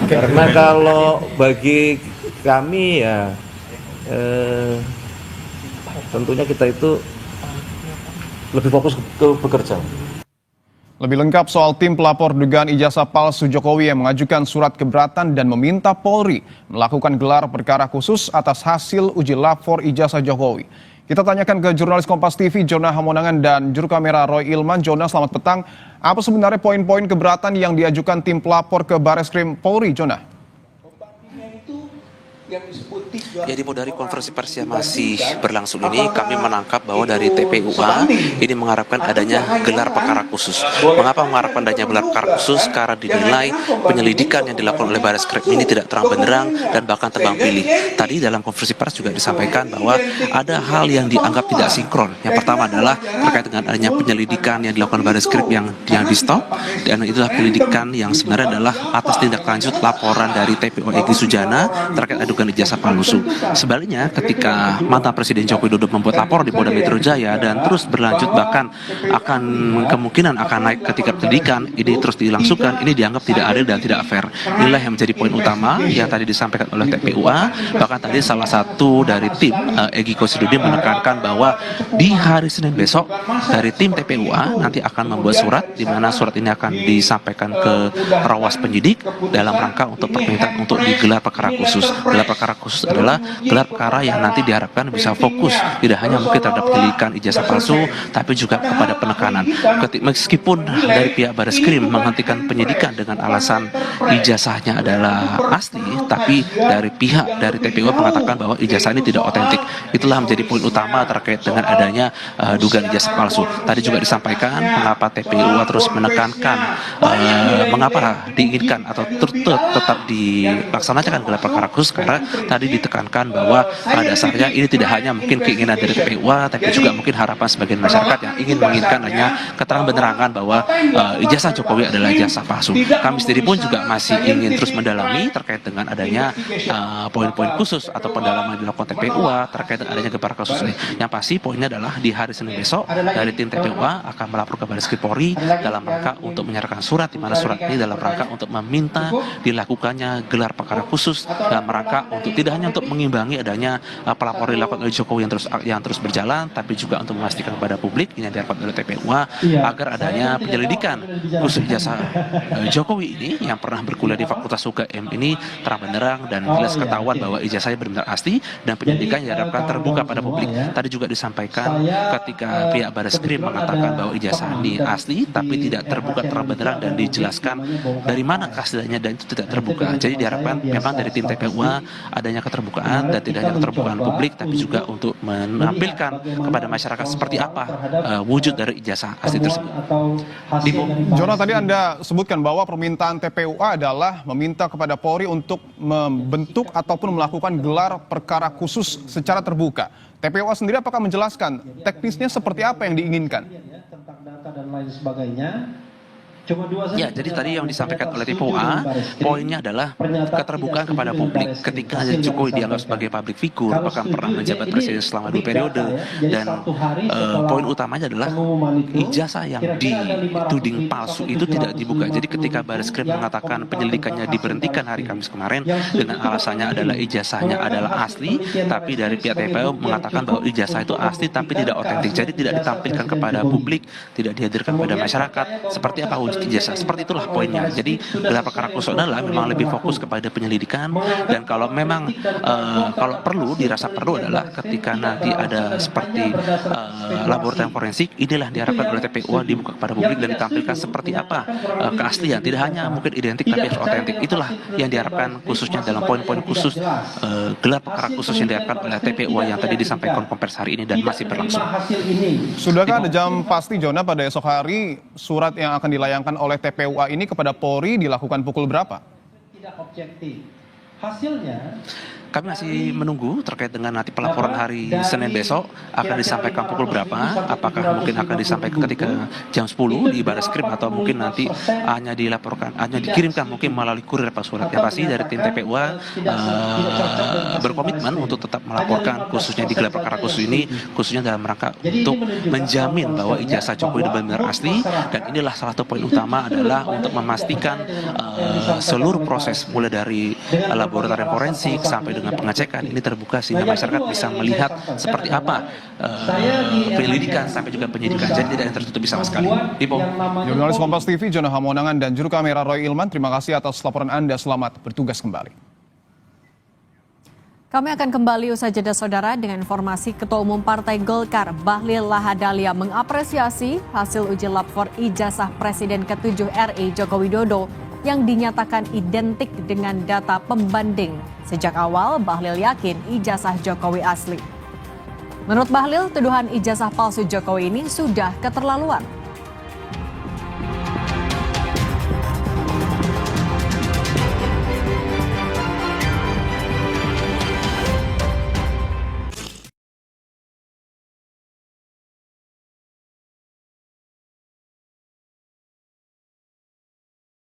Karena kalau bagi kami ya tentunya kita itu lebih fokus ke bekerja. Lebih lengkap soal tim pelapor dugaan ijazah palsu Jokowi yang mengajukan surat keberatan dan meminta Polri melakukan gelar perkara khusus atas hasil uji lapor ijazah Jokowi. Kita tanyakan ke jurnalis Kompas TV Jona Hamonangan dan juru kamera Roy Ilman. Jona, selamat petang. Apa sebenarnya poin-poin keberatan yang diajukan tim pelapor ke Bareskrim Polri, Jona? Ya, Dimo, dari konferensi pers yang masih berlangsung ini kami menangkap bahwa dari TPUA ini mengharapkan adanya gelar perkara khusus. Mengapa mengharapkan adanya gelar perkara khusus? Karena dinilai penyelidikan yang dilakukan oleh Bareskrim ini tidak terang benderang dan bahkan tebang pilih. Tadi dalam konferensi pers juga disampaikan bahwa ada hal yang dianggap tidak sinkron. Yang pertama adalah terkait dengan adanya penyelidikan yang dilakukan Bareskrim yang di stop, dan itulah penyelidikan yang sebenarnya adalah atas tindak lanjut laporan dari TPU Egy Sujana terkait adukan ijazah palsu. Sebaliknya, ketika mantan Presiden Joko Widodo membuat lapor di Polda Metro Jaya dan terus berlanjut bahkan akan kemungkinan akan naik ketika penyidikan ini terus dilangsungkan, ini dianggap tidak adil dan tidak fair. Inilah yang menjadi poin utama yang tadi disampaikan oleh TPUA. Bahkan tadi salah satu dari tim Egy Kossudin menekankan bahwa di hari Senin besok dari tim TPUA nanti akan membuat surat di mana surat ini akan disampaikan ke Rawas penyidik dalam rangka untuk permintaan untuk digelar perkara khusus. Gelar perkara khusus adalah gelar perkara yang nanti diharapkan bisa fokus tidak hanya mungkin terhadap penyelidikan ijazah palsu, tapi juga kepada penekanan. Meskipun dari pihak Bareskrim menghentikan penyidikan dengan alasan ijazahnya adalah asli, tapi dari pihak dari TPU mengatakan bahwa ijazah ini tidak otentik. Itulah menjadi poin utama terkait dengan adanya dugaan ijazah palsu. Tadi juga disampaikan mengapa TPU terus menekankan mengapa diinginkan atau tetap dilaksanakan gelar perkara khusus, karena tadi ditekankan bahwa pada dasarnya ini tidak hanya mungkin keinginan dari TPUA, tapi juga mungkin harapan sebagian masyarakat yang ingin menginginkan hanya keterang-benerangan bahwa ijazah Jokowi adalah ijazah palsu. Kami sendiri pun juga masih ingin terus mendalami terkait dengan adanya poin-poin khusus atau pendalaman dilakukan TPUA terkait dengan adanya gelar kasus ini. Yang pasti poinnya adalah di hari Senin besok dari tim TPUA akan melapor ke Bareskrim Polri dalam rangka untuk menyerahkan surat, di mana surat ini dalam rangka untuk meminta dilakukannya gelar perkara khusus dalam rangka untuk tidak hanya untuk mengimbangi adanya pelapor dilakukan oleh Jokowi yang terus berjalan, tapi juga untuk memastikan kepada publik ini yang diharapkan oleh TPUA agar adanya penyelidikan khusus ijazah Jokowi ini yang pernah berkuliah di Fakultas UGM ini terang benderang dan jelas ketahuan bahwa ijazahnya benar-benar asli dan penyelidikan yang diharapkan terbuka pada publik. Tadi juga disampaikan ketika pihak Bareskrim mengatakan bahwa ijazah ini asli tapi tidak terbuka terang benderang dan dijelaskan dari mana keasliannya dan itu tidak terbuka. Jadi diharapkan memang dari tim TPUA adanya keterbukaan dan tidak hanya keterbukaan publik tapi juga untuk menampilkan kepada masyarakat seperti apa wujud dari ijazah asli tersebut. Jona, tadi Anda sebutkan bahwa permintaan TPUA adalah meminta kepada Polri untuk membentuk ataupun melakukan gelar perkara khusus secara terbuka. TPUA sendiri apakah menjelaskan teknisnya seperti apa yang diinginkan? Tentang data dan lain sebagainya. Ya, jadi tadi yang disampaikan oleh TPUA, poinnya adalah keterbukaan kepada publik. Ketika Jokowi dianggap sebagai public figure, bahkan pernah menjabat presiden selama 2 periode, dan poin utamanya adalah ijazah yang dituding palsu itu tidak dibuka. Jadi ketika Bareskrim mengatakan penyelidikannya diberhentikan hari Kamis kemarin dengan alasannya adalah ijazahnya adalah asli, tapi dari pihak TPU mengatakan bahwa ijazah itu asli tapi tidak otentik. Jadi tidak ditampilkan kepada publik, tidak dihadirkan kepada masyarakat. Seperti apa wujud ijazah, seperti itulah poinnya. Jadi gelar perkara khusus adalah memang lebih fokus kepada penyelidikan, dan kalau memang kalau perlu dirasa perlu adalah ketika nanti ada seperti laboratorium forensik, inilah diharapkan oleh TPUA dibuka kepada publik dan ditampilkan seperti apa keaslian, tidak hanya mungkin identik tapi harus otentik. Itulah yang diharapkan khususnya dalam poin-poin khusus gelar perkara khusus yang diharapkan oleh TPUA yang tadi disampaikan konferensi hari ini dan masih berlangsung. Sudahkah ada jam pasti, Jona, pada esok hari surat yang akan dilayangkan oleh TPUA ini kepada Polri dilakukan pukul berapa? Tidak objektif. hasilnya Kami masih menunggu terkait dengan nanti pelaporan hari Senin besok akan disampaikan pukul berapa, apakah mungkin akan disampaikan ketika jam 10 di Barreskrim atau mungkin nanti hanya dikirimkan mungkin melalui kurir apa surat. Yang pasti dari tim TPUA berkomitmen untuk tetap melaporkan khususnya di gelar perkara khusus ini, khususnya dalam rangka untuk menjamin bahwa ijazah Jokowi benar-benar asli, dan inilah salah satu poin utama adalah untuk memastikan seluruh proses mulai dari laboratorium forensik sampai dengan pengecekan ini terbuka sehingga masyarakat bisa melihat seperti apa penyelidikan sampai juga penyidikan. Jadi tidak yang tertutup sama sekali. Ipo. Jurnalis Kompas TV Jono Hamonangan dan juru kamera Roy Ilman, terima kasih atas laporan Anda. Selamat bertugas kembali. Kami akan kembali usai jeda saudara dengan informasi Ketua Umum Partai Golkar Bahlil Lahadalia mengapresiasi hasil uji lab for ijazah Presiden ke-7 RI Joko Widodo yang dinyatakan identik dengan data pembanding. Sejak awal, Bahlil yakin ijazah Jokowi asli. Menurut Bahlil, tuduhan ijazah palsu Jokowi ini sudah keterlaluan.